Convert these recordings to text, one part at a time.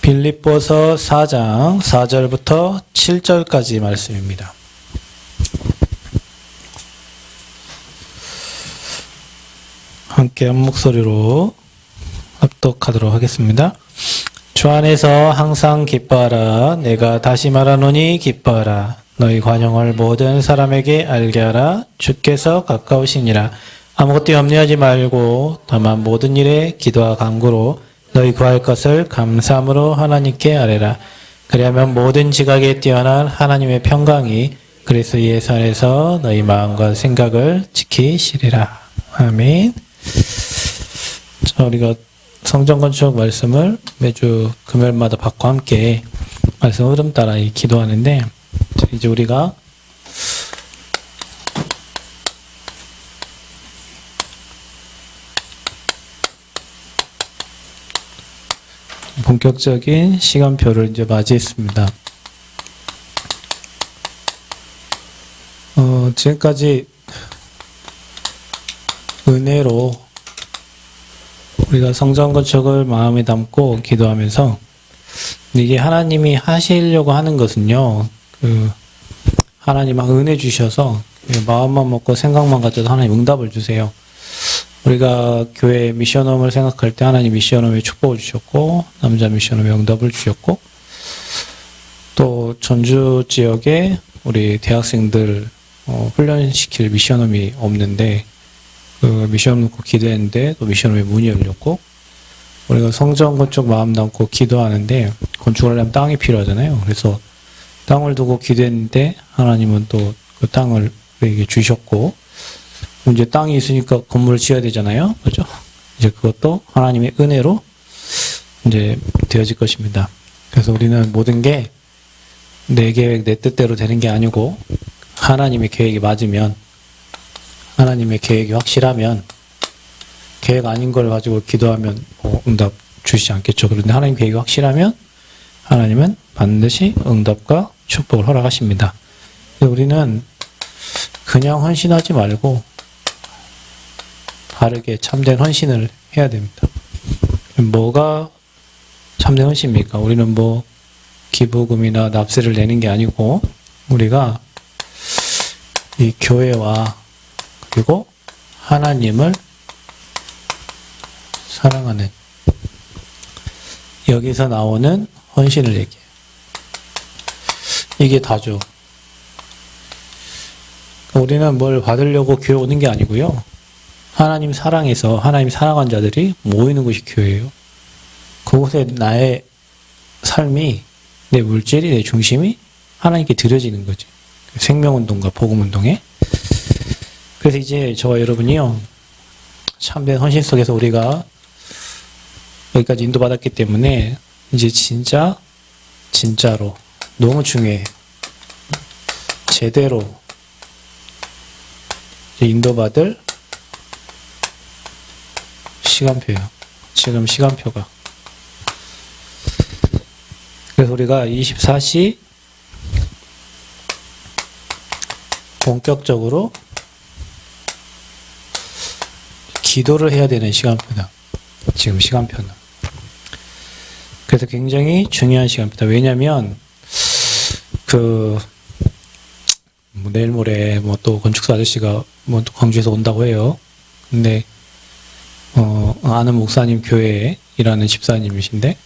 빌립보서 4장 4절부터 7절까지 말씀입니다. 함께 한 목소리로 합독하도록 하겠습니다. 주 안에서 항상 기뻐하라. 내가 다시 말하노니 기뻐하라. 너희 관용을 모든 사람에게 알게 하라. 주께서 가까우시니라. 아무것도 염려하지 말고 다만 모든 일에 기도와 간구로 너희 구할 것을 감사함으로 하나님께 아뢰라. 그리하면 모든 지각에 뛰어난 하나님의 평강이 그리스도 예수 안에서 너희 마음과 생각을 지키시리라. 아멘. 자, 우리가 성전 건축 말씀을 매주 금요일마다 받고 함께 말씀 흐름 따라 기도하는데, 이제 우리가 본격적인 시간표를 이제 맞이했습니다. 지금까지 은혜로 우리가 성전 건축을 마음에 담고 기도하면서, 이게 하나님이 하시려고 하는 것은요, 하나님 은혜 주셔서 마음만 먹고 생각만 가져도 하나님 응답을 주세요. 우리가 교회 미션홈을 생각할 때 하나님 미션홈에 축복을 주셨고, 남자 미션홈에 응답을 주셨고, 또 전주 지역에 우리 대학생들 훈련시킬 미션홈이 없는데 그 미션홈 놓고 기도했는데 또 미션홈에 문이 열렸고, 우리가 성전 건축 마음 담고 기도하는데 건축을 하려면 땅이 필요하잖아요. 그래서 땅을 두고 기도했는데 하나님은 또 그 땅을 우리에게 주셨고, 이제 땅이 있으니까 건물을 지어야 되잖아요. 그죠? 이제 그것도 하나님의 은혜로 이제 되어질 것입니다. 그래서 우리는 모든 게 내 계획, 내 뜻대로 되는 게 아니고, 하나님의 계획이 맞으면, 하나님의 계획이 확실하면, 계획 아닌 걸 가지고 기도하면 응답 주시지 않겠죠. 그런데 하나님 계획이 확실하면, 하나님은 반드시 응답과 축복을 허락하십니다. 우리는 그냥 헌신하지 말고, 바르게 참된 헌신을 해야 됩니다. 뭐가 참된 헌신입니까? 우리는 뭐 기부금이나 납세를 내는 게 아니고, 우리가 이 교회와 그리고 하나님을 사랑하는, 여기서 나오는 헌신을 얘기해요. 이게 다죠. 우리는 뭘 받으려고 교회 오는 게 아니고요, 하나님 사랑해서 하나님 사랑한 자들이 모이는 곳이 교회예요. 그곳에 나의 삶이, 내 물질이, 내 중심이 하나님께 드려지는 거지. 생명운동과 복음운동에. 그래서 이제 저와 여러분이요, 참된 헌신 속에서 우리가 여기까지 인도받았기 때문에 이제 진짜로 너무 중요해. 제대로 인도받을 시간표예요. 지금 시간표가. 그래서 우리가 24시 본격적으로 기도를 해야 되는 시간표다. 지금 시간표는. 그래서 굉장히 중요한 시간표다. 왜냐면 내일 모레 또 건축사 아저씨가 또 광주에서 온다고 해요. 근데 아는 목사님 교회에 일하는 집사님이신데,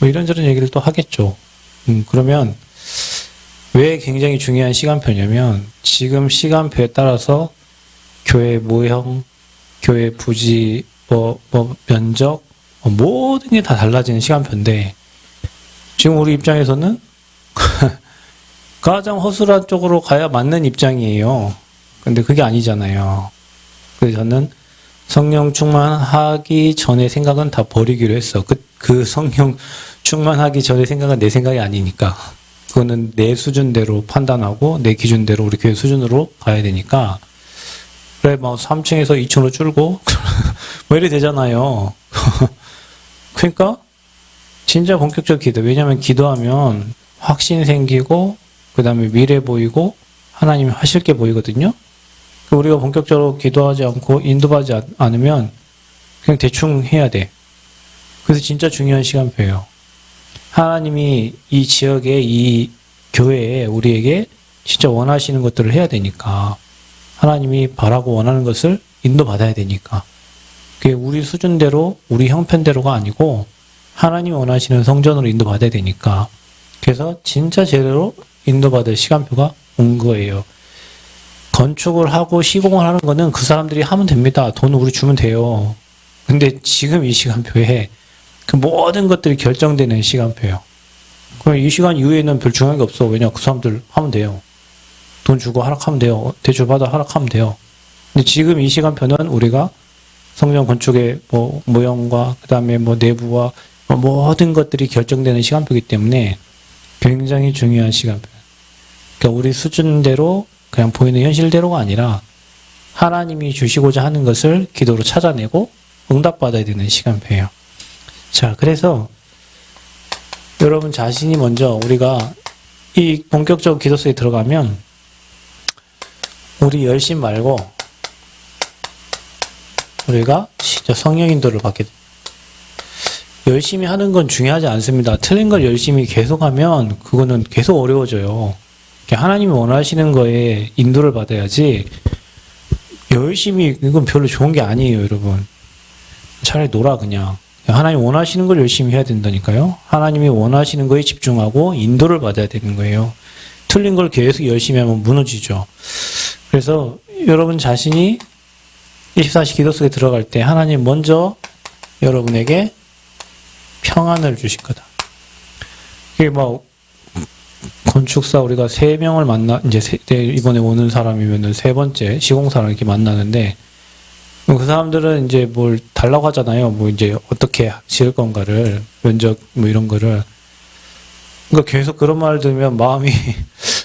이런저런 얘기를 또 하겠죠. 그러면 왜 굉장히 중요한 시간표냐면, 지금 시간표에 따라서 교회 모형, 교회 부지, 면적, 모든 게 다 달라지는 시간표인데, 지금 우리 입장에서는 가장 허술한 쪽으로 가야 맞는 입장이에요. 근데 그게 아니잖아요. 그래서 저는 성령 충만하기 전에 생각은 다 버리기로 했어. 그 성령 충만하기 전에 생각은 내 생각이 아니니까. 그거는 내 수준대로 판단하고 내 기준대로 우리 교회 수준으로 가야 되니까. 그래, 3층에서 2층으로 줄고 이래 되잖아요. 그러니까 진짜 본격적 기도. 왜냐하면 기도하면 확신 생기고, 그 다음에 미래 보이고, 하나님이 하실 게 보이거든요. 우리가 본격적으로 기도하지 않고 인도하지 않으면 그냥 대충 해야 돼. 그래서 진짜 중요한 시간표예요. 하나님이 이 지역에, 이 교회에 우리에게 진짜 원하시는 것들을 해야 되니까, 하나님이 바라고 원하는 것을 인도받아야 되니까, 그게 우리 수준대로, 우리 형편대로가 아니고 하나님이 원하시는 성전으로 인도받아야 되니까, 그래서 진짜 제대로 인도받을 시간표가 온 거예요. 건축을 하고 시공을 하는 거는 그 사람들이 하면 됩니다. 돈을 우리 주면 돼요. 근데 지금 이 시간표에 그 모든 것들이 결정되는 시간표예요. 그럼 이 시간 이후에는 별 중요한 게 없어. 왜냐, 그 사람들 하면 돼요. 돈 주고 하락하면 돼요. 대출 받아 하락하면 돼요. 근데 지금 이 시간표는 우리가 성전 건축의 모형과 그 다음에 내부와 모든 것들이 결정되는 시간표이기 때문에 굉장히 중요한 시간표. 그러니까 우리 수준대로 그냥 보이는 현실대로가 아니라 하나님이 주시고자 하는 것을 기도로 찾아내고 응답받아야 되는 시간표예요. 자, 그래서 여러분 자신이 먼저 우리가 이 본격적 기도 속에 들어가면 우리 열심 말고 우리가 진짜 성령 인도를 받게 됩니다. 열심히 하는 건 중요하지 않습니다. 틀린 걸 열심히 계속하면 그거는 계속 어려워져요. 하나님이 원하시는 거에 인도를 받아야지 열심히 이건 별로 좋은 게 아니에요, 여러분. 차라리 놀아 그냥. 하나님 원하시는 걸 열심히 해야 된다니까요. 하나님이 원하시는 거에 집중하고 인도를 받아야 되는 거예요. 틀린 걸 계속 열심히 하면 무너지죠. 그래서 여러분 자신이 24시 기도 속에 들어갈 때 하나님 먼저 여러분에게 평안을 주실 거다. 이게 건축사 우리가 3명을 이제 이번에 오는 사람이면은 3번째 시공사를 이렇게 만나는데, 그 사람들은 이제 뭘 달라고 하잖아요. 이제 어떻게 지을 건가를, 면적 이런 거를. 그러니까 계속 그런 말을 들으면 마음이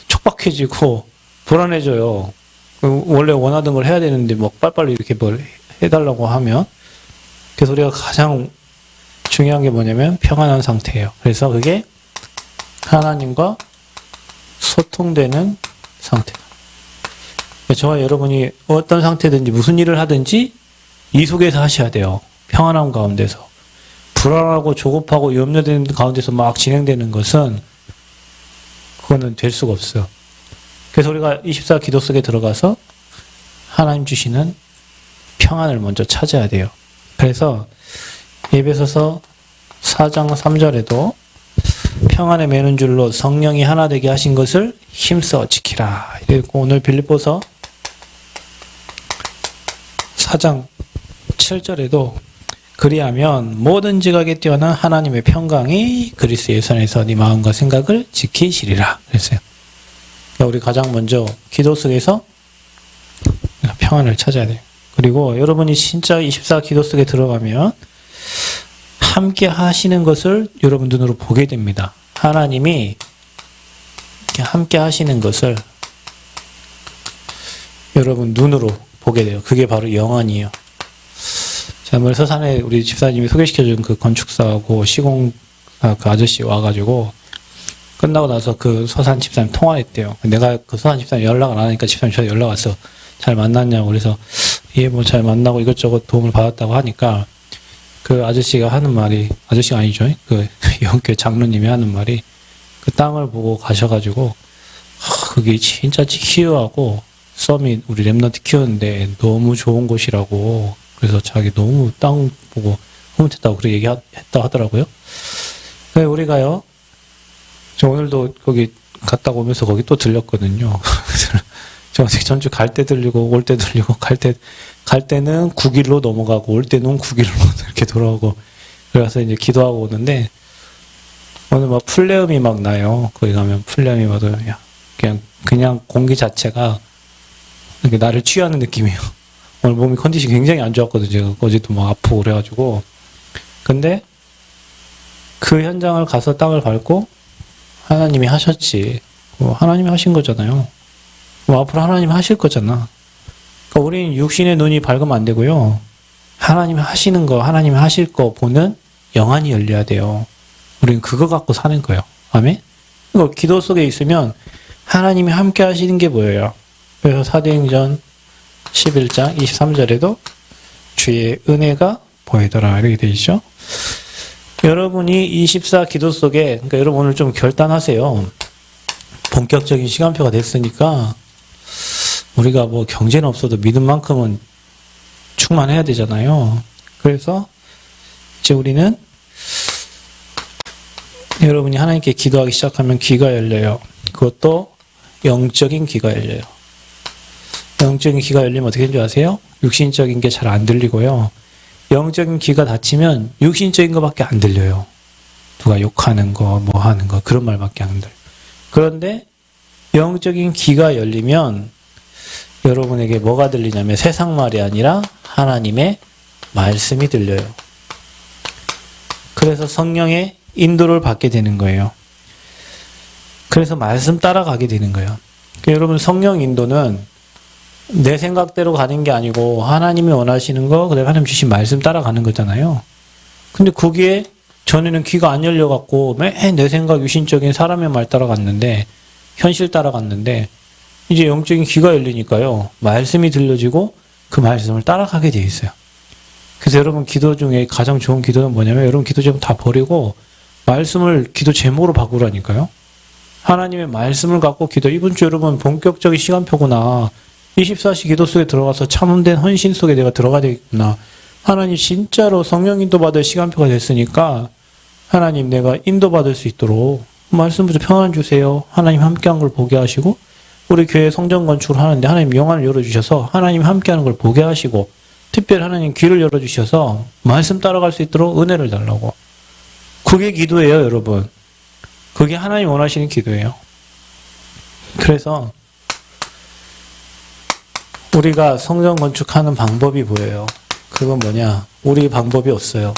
촉박해지고 불안해져요. 원래 원하던 걸 해야 되는데 빨리빨리 이렇게 뭘 해달라고 하면. 그래서 우리가 가장 중요한 게 뭐냐면 평안한 상태예요. 그래서 그게 하나님과 소통되는 상태다. 저와 여러분이 어떤 상태든지 무슨 일을 하든지 이 속에서 하셔야 돼요. 평안함 가운데서. 불안하고 조급하고 염려되는 가운데서 막 진행되는 것은 그거는 될 수가 없어요. 그래서 우리가 24 기도 속에 들어가서 하나님 주시는 평안을 먼저 찾아야 돼요. 그래서 에베소서 4장 3절에도 평안에 매는 줄로 성령이 하나 되게 하신 것을 힘써 지키라. 그리고 오늘 빌립보서 4장 7절에도 그리하면 모든 지각에 뛰어난 하나님의 평강이 그리스도 예수 안에서 네 마음과 생각을 지키시리라. 그랬어요. 그러니까 우리 가장 먼저 기도 속에서 평안을 찾아야 돼요. 그리고 여러분이 진짜 24 기도 속에 들어가면 함께 하시는 것을 여러분 눈으로 보게 됩니다. 하나님이 함께 하시는 것을 여러분 눈으로 보게 돼요. 그게 바로 영안이에요. 오늘 서산에 우리 집사님이 소개시켜준 그 건축사하고 시공 그 아저씨 와가지고 끝나고 나서 그 서산 집사님 통화했대요. 내가 그 서산 집사님 연락을 안 하니까 집사님 저한테 연락 왔어. 잘 만났냐고. 그래서 예, 잘 만나고 이것저것 도움을 받았다고 하니까 그 아저씨가 하는 말이, 아저씨가 아니죠. 그 영교 장로님이 하는 말이 그 땅을 보고 가셔가지고 그게 진짜 희유하고 썸이 우리 랩런트 키우는데 너무 좋은 곳이라고. 그래서 자기 너무 땅 보고 흐뭇했다고 그렇게 얘기했다 하더라고요. 그래서 우리가요, 저 오늘도 거기 갔다 오면서 거기 또 들렸거든요. 저 전주 갈 때 들리고 올 때 들리고 갈 때는 9길로 넘어가고 올 때는 9길로 이렇게 돌아오고 그래서 이제 기도하고 오는데 오늘 풀레음이 막 나요. 거기 가면 풀레음이 와도 그냥 공기 자체가 이렇게 나를 취하는 느낌이에요. 오늘 몸이 컨디션이 굉장히 안 좋았거든요. 제가 어제도 막 아프고 그래가지고. 근데 그 현장을 가서 땅을 밟고 하나님이 하셨지. 하나님이 하신 거잖아요. 앞으로 하나님 하실 거잖아. 그러니까 우리는 육신의 눈이 밝으면 안 되고요. 하나님이 하시는 거, 하나님이 하실 거 보는 영안이 열려야 돼요. 우리는 그거 갖고 사는 거예요. 아멘? 이거 기도 속에 있으면 하나님이 함께 하시는 게 보여요. 그래서 사도행전 11장 23절에도 주의 은혜가 보이더라 이렇게 되어 있죠. 여러분이 24 기도 속에, 그러니까 여러분 오늘 좀 결단하세요. 본격적인 시간표가 됐으니까 우리가 뭐 경제는 없어도 믿음만큼은 충만해야 되잖아요. 그래서 이제 우리는 여러분이 하나님께 기도하기 시작하면 귀가 열려요. 그것도 영적인 귀가 열려요. 영적인 귀가 열리면 어떻게 되는 줄 아세요? 육신적인 게 잘 안 들리고요. 영적인 귀가 닫히면 육신적인 것밖에 안 들려요. 누가 욕하는 거, 뭐 하는 거, 그런 말밖에 안 들려요. 그런데 영적인 귀가 열리면 여러분에게 뭐가 들리냐면 세상 말이 아니라 하나님의 말씀이 들려요. 그래서 성령의 인도를 받게 되는 거예요. 그래서 말씀 따라가게 되는 거예요. 그러니까 여러분 성령 인도는 내 생각대로 가는 게 아니고 하나님이 원하시는 거, 그다음에 하나님 주신 말씀 따라가는 거잖아요. 근데 거기에 전에는 귀가 안 열려갖고 매일 내 생각 유신적인 사람의 말 따라갔는데, 현실 따라갔는데 이제 영적인 귀가 열리니까요. 말씀이 들려지고 그 말씀을 따라가게 돼 있어요. 그래서 여러분 기도 중에 가장 좋은 기도는 뭐냐면 여러분 기도 제목 다 버리고 말씀을 기도 제목으로 바꾸라니까요. 하나님의 말씀을 갖고 기도. 이번 주 여러분 본격적인 시간표구나. 24시 기도 속에 들어가서 참된 헌신 속에 내가 들어가야 되겠구나. 하나님 진짜로 성령 인도받을 시간표가 됐으니까 하나님 내가 인도받을 수 있도록 말씀부터 평안 주세요. 하나님 함께한 걸 보게 하시고, 우리 교회 성전 건축을 하는데 하나님 영안을 열어주셔서 하나님 함께하는 걸 보게 하시고, 특별히 하나님 귀를 열어주셔서 말씀 따라갈 수 있도록 은혜를 달라고. 그게 기도예요, 여러분. 그게 하나님 원하시는 기도예요. 그래서 우리가 성전 건축하는 방법이 보여요. 그건 뭐냐? 우리 방법이 없어요.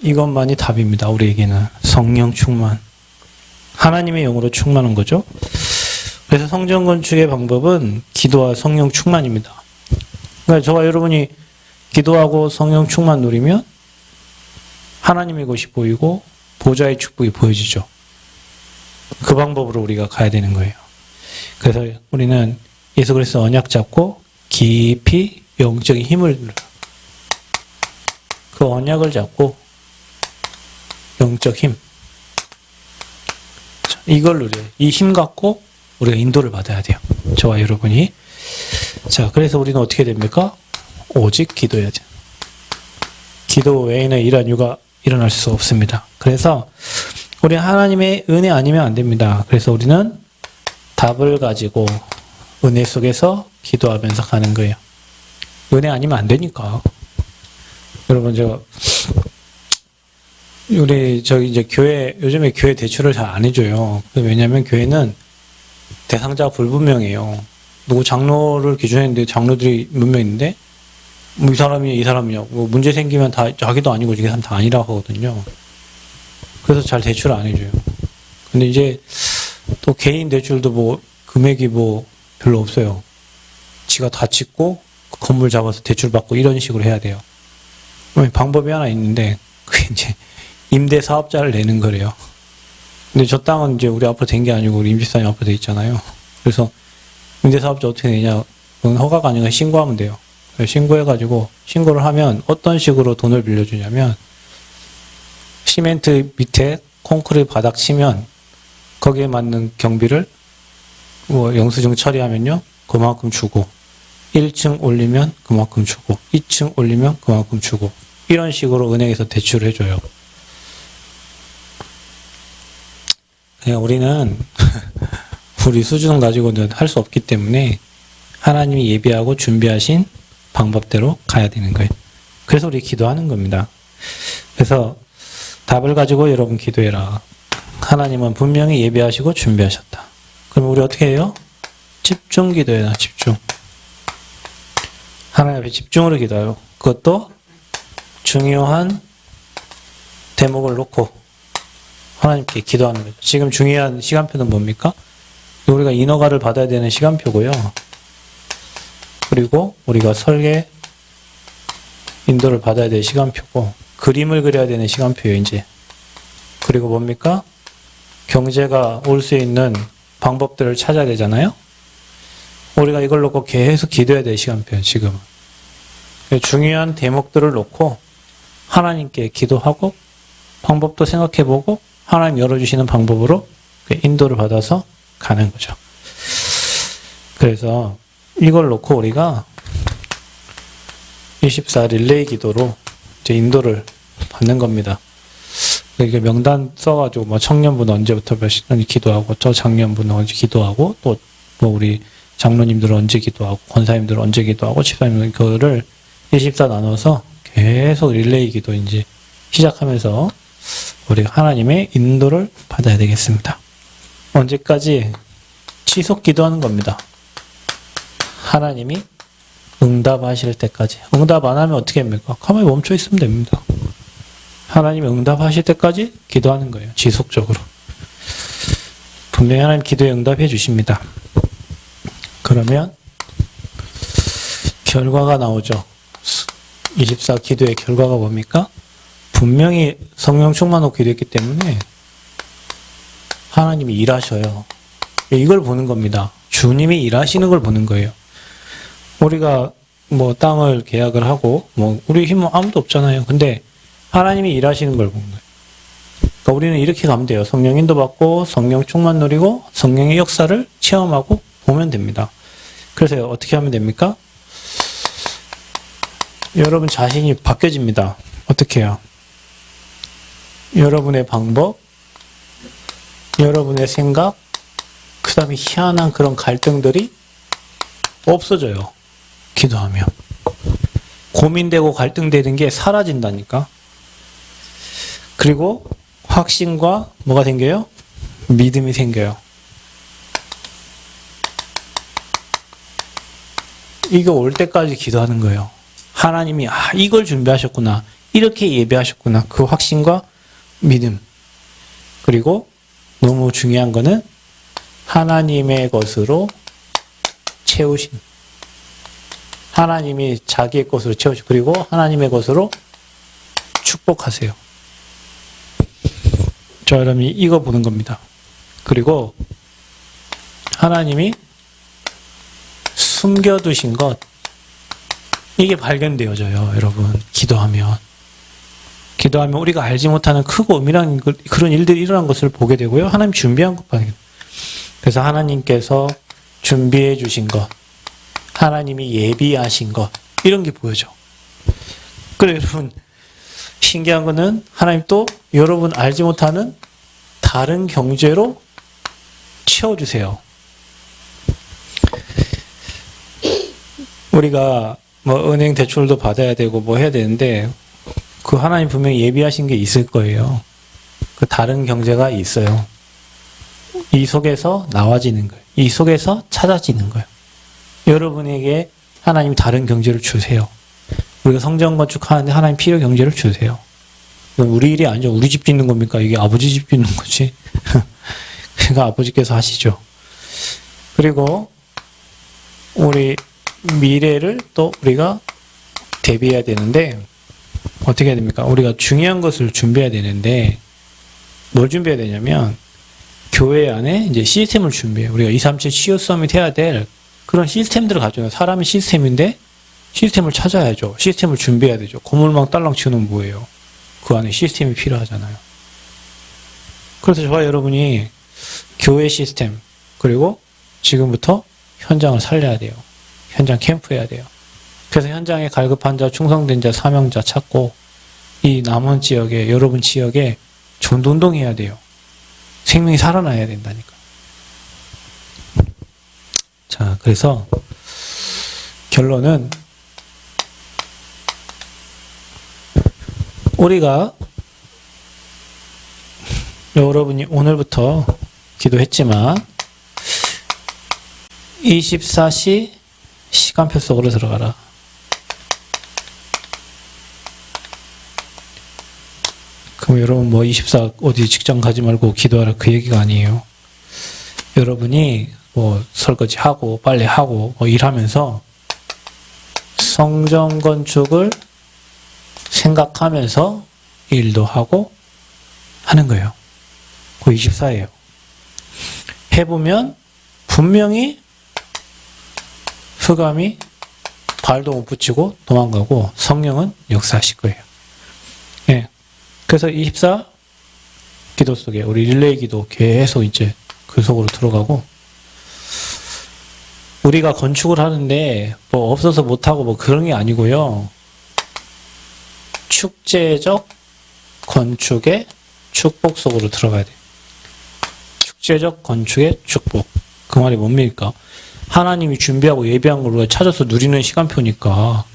이것만이 답입니다. 우리에게는 성령 충만, 하나님의 영으로 충만한 거죠. 그래서 성전 건축의 방법은 기도와 성령 충만입니다. 그러니까 저와 여러분이 기도하고 성령 충만 누리면 하나님의 것이 보이고 보좌의 축복이 보여지죠. 그 방법으로 우리가 가야 되는 거예요. 그래서 우리는 예수 그리스도 언약 잡고 깊이 영적인 힘을 눌러요. 그 언약을 잡고 영적 힘, 이걸 누려요. 이 힘 갖고 우리가 인도를 받아야 돼요. 저와 여러분이. 자, 그래서 우리는 어떻게 됩니까? 오직 기도해야죠. 기도 외에는 이러한 이유가 일어날 수 없습니다. 그래서 우리는 하나님의 은혜 아니면 안 됩니다. 그래서 우리는 답을 가지고 은혜 속에서 기도하면서 가는 거예요. 은혜 아니면 안 되니까. 여러분, 우리 이제 교회, 요즘에 교회 대출을 잘 안 해줘요. 왜냐면 교회는 대상자가 불분명해요. 누구 장로를 기준했는데 장로들이 몇 명 있는데 뭐 이 사람이냐 뭐 문제 생기면 다 자기도 아니고 이게 다 아니라고 하거든요. 그래서 잘 대출을 안 해줘요. 근데 이제 또 개인 대출도 뭐 금액이 뭐 별로 없어요. 지가 다 짓고 건물 잡아서 대출 받고 이런 식으로 해야 돼요. 방법이 하나 있는데 그게 이제 임대 사업자를 내는 거래요. 근데 저 땅은 이제 우리 앞으로 된 게 아니고 우리 임집사님 앞으로 돼 있잖아요. 그래서 임대 사업자 어떻게 내냐? 그건 허가가 아니라 신고하면 돼요. 신고해가지고 신고를 하면 어떤 식으로 돈을 빌려주냐면 시멘트 밑에 콘크리트 바닥 치면 거기에 맞는 경비를 뭐 영수증 처리하면요 그만큼 주고 1층 올리면 그만큼 주고 2층 올리면 그만큼 주고 이런 식으로 은행에서 대출을 해줘요. 그냥 우리는 우리 수준 가지고는 할 수 없기 때문에 하나님이 예비하고 준비하신 방법대로 가야 되는 거예요. 그래서 우리 기도하는 겁니다. 그래서 답을 가지고 여러분 기도해라. 하나님은 분명히 예비하시고 준비하셨다. 그럼 우리 어떻게 해요? 집중 기도해라. 집중. 하나님 앞에 집중으로 기도해요. 그것도 중요한 대목을 놓고 하나님께 기도하는 거죠. 지금 중요한 시간표는 뭡니까? 우리가 인허가를 받아야 되는 시간표고요. 그리고 우리가 설계 인도를 받아야 될 시간표고 그림을 그려야 되는 시간표예요. 이제. 그리고 뭡니까? 경제가 올 수 있는 방법들을 찾아야 되잖아요. 우리가 이걸 놓고 계속 기도해야 될 시간표예요. 지금은. 중요한 대목들을 놓고 하나님께 기도하고 방법도 생각해보고 하나님 열어주시는 방법으로 인도를 받아서 가는 거죠. 그래서 이걸 놓고 우리가 24 릴레이 기도로 이제 인도를 받는 겁니다. 이게 명단 써가지고 뭐 청년부는 언제부터 몇 시간 기도하고 저 장년부는 언제 기도하고 또 뭐 우리 장로님들은 언제 기도하고 권사님들은 언제 기도하고 집사님들은 그거를 24 나눠서 계속 릴레이 기도 이제 시작하면서 우리가 하나님의 인도를 받아야 되겠습니다. 언제까지? 지속 기도하는 겁니다. 하나님이 응답하실 때까지. 응답 안 하면 어떻게 합니까? 가만히 멈춰 있으면 됩니다. 하나님이 응답하실 때까지 기도하는 거예요. 지속적으로. 분명히 하나님 기도에 응답해 주십니다. 그러면 결과가 나오죠. 24 기도의 결과가 뭡니까? 분명히 성령 충만하고 기도했기 때문에 하나님이 일하셔요. 이걸 보는 겁니다. 주님이 일하시는 걸 보는 거예요. 우리가 뭐 땅을 계약을 하고 뭐 우리 힘은 아무도 없잖아요. 근데 하나님이 일하시는 걸 보는 거예요. 그러니까 우리는 이렇게 가면 돼요. 성령 인도받고 성령 충만 누리고 성령의 역사를 체험하고 보면 됩니다. 그래서 어떻게 하면 됩니까? 여러분 자신이 바뀌어집니다. 어떻게 해요? 여러분의 방법, 여러분의 생각, 그 다음에 희한한 그런 갈등들이 없어져요. 기도하면. 고민되고 갈등되는 게 사라진다니까. 그리고 확신과 뭐가 생겨요? 믿음이 생겨요. 이거 올 때까지 기도하는 거예요. 하나님이 이걸 준비하셨구나. 이렇게 예배하셨구나. 그 확신과 믿음. 그리고 너무 중요한 거는 하나님의 것으로 채우신. 하나님이 자기의 것으로 채우시고 그리고 하나님의 것으로 축복하세요. 자, 여러분 이거 보는 겁니다. 그리고 하나님이 숨겨두신 것 이게 발견되어져요. 여러분 기도하면 우리가 알지 못하는 크고 은밀한 그런 일들이 일어난 것을 보게 되고요. 하나님 준비한 것 발견. 그래서 하나님께서 준비해 주신 것, 하나님이 예비하신 것 이런 게 보여져. 그래 여러분 신기한 거는 하나님 또 여러분 알지 못하는 다른 경제로 채워주세요. 우리가 뭐 은행 대출도 받아야 되고 뭐 해야 되는데 그 하나님 분명히 예비하신 게 있을 거예요. 그 다른 경제가 있어요. 이 속에서 나와지는 거예요. 이 속에서 찾아지는 거예요. 여러분에게 하나님 다른 경제를 주세요. 우리가 성전 건축하는데 하나님 필요 경제를 주세요. 이건 우리 일이 아니죠. 우리 집 짓는 겁니까? 이게 아버지 집 짓는 거지. 그러니까 아버지께서 하시죠. 그리고 우리 미래를 또 우리가 대비해야 되는데 어떻게 해야 됩니까? 우리가 중요한 것을 준비해야 되는데 뭘 준비해야 되냐면 교회 안에 이제 시스템을 준비해요. 우리가 237 CEO 서밋 해야 될 그런 시스템들을 가져요. 사람이 시스템인데 시스템을 찾아야죠. 시스템을 준비해야 되죠. 고물망 딸랑 치우는 뭐예요? 그 안에 시스템이 필요하잖아요. 그래서 저와 여러분이 교회 시스템 그리고 지금부터 현장을 살려야 돼요. 현장 캠프 해야 돼요. 그래서 현장에 갈급한 자, 충성된 자, 사명자 찾고 이 남은 지역에 여러분 지역에 전도운동해야 돼요. 생명이 살아나야 된다니까. 자, 그래서 결론은 우리가 여러분이 오늘부터 기도했지만 24시 시간표 속으로 들어가라. 그럼 여러분 뭐 24 어디 직장 가지 말고 기도하라 그 얘기가 아니에요. 여러분이 뭐 설거지하고 빨래하고 뭐 일하면서 성전 건축을 생각하면서 일도 하고 하는 거예요. 그 24예요. 해보면 분명히 흑암이 발도 못 붙이고 도망가고 성령은 역사하실 거예요. 그래서 24 기도 속에 우리 릴레이 기도 계속 이제 그 속으로 들어가고, 우리가 건축을 하는데 뭐 없어서 못하고 뭐 그런 게 아니고요. 축제적 건축의 축복 속으로 들어가야 돼요. 축제적 건축의 축복. 그 말이 뭡니까? 하나님이 준비하고 예비한 걸 우리가 찾아서 누리는 시간표니까,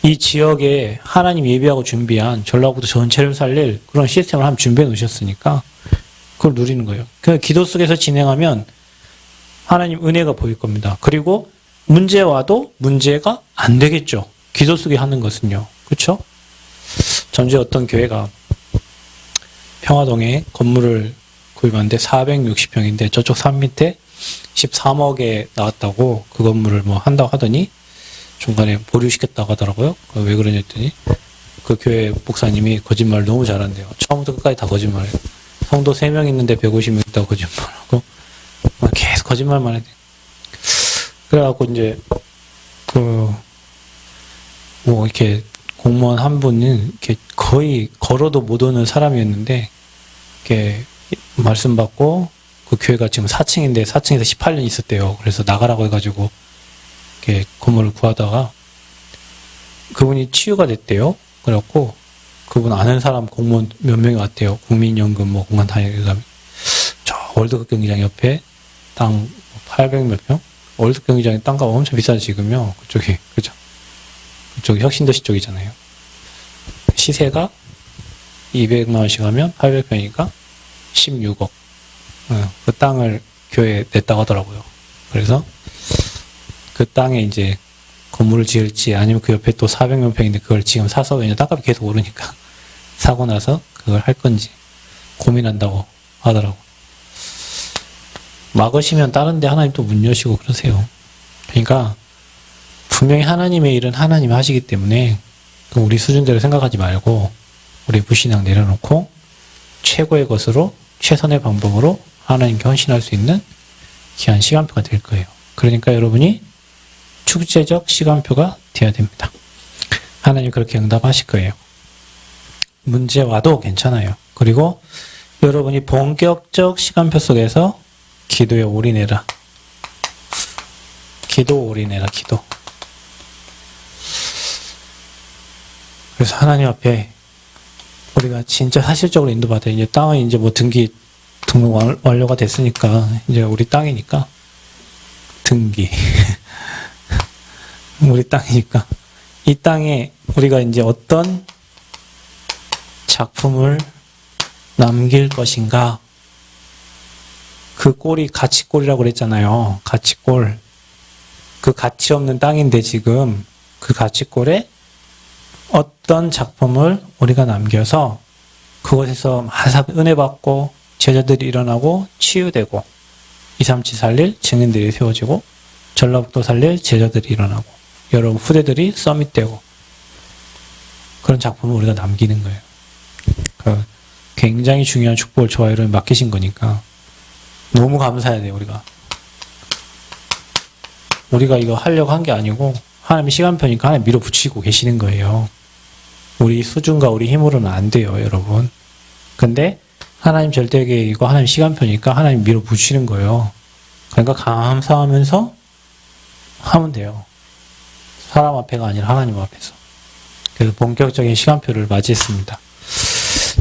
이 지역에 하나님 예비하고 준비한 전라북도 전체를 살릴 그런 시스템을 한번 준비해 놓으셨으니까 그걸 누리는 거예요. 그 기도 속에서 진행하면 하나님 은혜가 보일 겁니다. 그리고 문제 와도 문제가 안 되겠죠. 기도 속에 하는 것은요. 그렇죠? 전주에 어떤 교회가 평화동에 건물을 구입하는데 460평인데 저쪽 산 밑에 13억에 나왔다고 그 건물을 뭐 한다고 하더니 중간에 보류시켰다고 하더라고요. 왜 그러냐 했더니 그 교회 목사님이 거짓말을 너무 잘한대요. 처음부터 끝까지 다 거짓말해요. 성도 3명 있는데 150명 있다고 거짓말하고 계속 거짓말만 해요. 그래갖고 이제 뭐 이렇게 공무원 한 분은 이렇게 거의 걸어도 못 오는 사람이었는데 이렇게 말씀 받고 그 교회가 지금 4층인데 4층에서 18년 있었대요. 그래서 나가라고 해가지고 이렇게 건물을 구하다가 그분이 치유가 됐대요. 그래갖고 그분 아는 사람 공무원 몇 명이 왔대요. 국민연금 뭐 공간 다니는 저 월드컵 경기장 옆에 땅 800 몇 평? 월드컵 경기장에 땅값 엄청 비싸죠 지금요. 그쪽이 그죠? 그쪽이 혁신도시 쪽이잖아요. 시세가 200만 원씩 하면 800평이니까 16억. 그 땅을 교회에 냈다고 하더라고요. 그래서 그 땅에 이제 건물을 지을지 아니면 그 옆에 또 400몇 평인데 그걸 지금 사서 왜냐면 땅값이 계속 오르니까 사고 나서 그걸 할 건지 고민한다고 하더라고. 막으시면 다른 데 하나님 또 문 여시고 그러세요. 그러니까 분명히 하나님의 일은 하나님이 하시기 때문에 우리 수준대로 생각하지 말고 우리 불신앙 내려놓고 최고의 것으로 최선의 방법으로 하나님께 헌신할 수 있는 귀한 시간표가 될 거예요. 그러니까 여러분이 축제적 시간표가 되어야 됩니다. 하나님 그렇게 응답하실 거예요. 문제 와도 괜찮아요. 그리고 여러분이 본격적 시간표 속에서 기도에 올인해라. 기도 올인해라. 기도. 그래서 하나님 앞에 우리가 진짜 사실적으로 인도받아요. 이제 땅은 이제 뭐 등록 완료가 됐으니까 이제 우리 땅이니까 등기 우리 땅이니까 이 땅에 우리가 이제 어떤 작품을 남길 것인가. 그 꼴이 가치꼴이라고 그랬잖아요. 가치꼴. 그 가치 없는 땅인데 지금 그 가치꼴에 어떤 작품을 우리가 남겨서 그곳에서 은혜 받고 제자들이 일어나고 치유되고 237 살릴 증인들이 세워지고 전라북도 살릴 제자들이 일어나고 여러분 후대들이 서밋되고 그런 작품을 우리가 남기는 거예요. 굉장히 중요한 축복을 저와 여러분이 맡기신 거니까 너무 감사해야 돼요. 우리가 이거 하려고 한 게 아니고 하나님의 시간표니까 하나님 밀어붙이고 계시는 거예요. 우리 수준과 우리 힘으로는 안 돼요, 여러분. 근데 하나님 절대계획이고 하나님 시간표니까 하나님 밀어붙이는 거예요. 그러니까 감사하면서 하면 돼요. 사람 앞에가 아니라 하나님 앞에서. 그래서 본격적인 시간표를 맞이했습니다.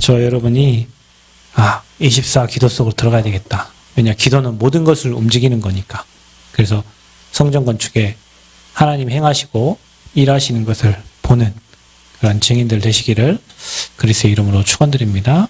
저 여러분이 24 기도 속으로 들어가야 되겠다. 왜냐, 기도는 모든 것을 움직이는 거니까. 그래서 성전 건축에 하나님 행하시고 일하시는 것을 보는 그런 증인들 되시기를 그리스도의 이름으로 축원드립니다.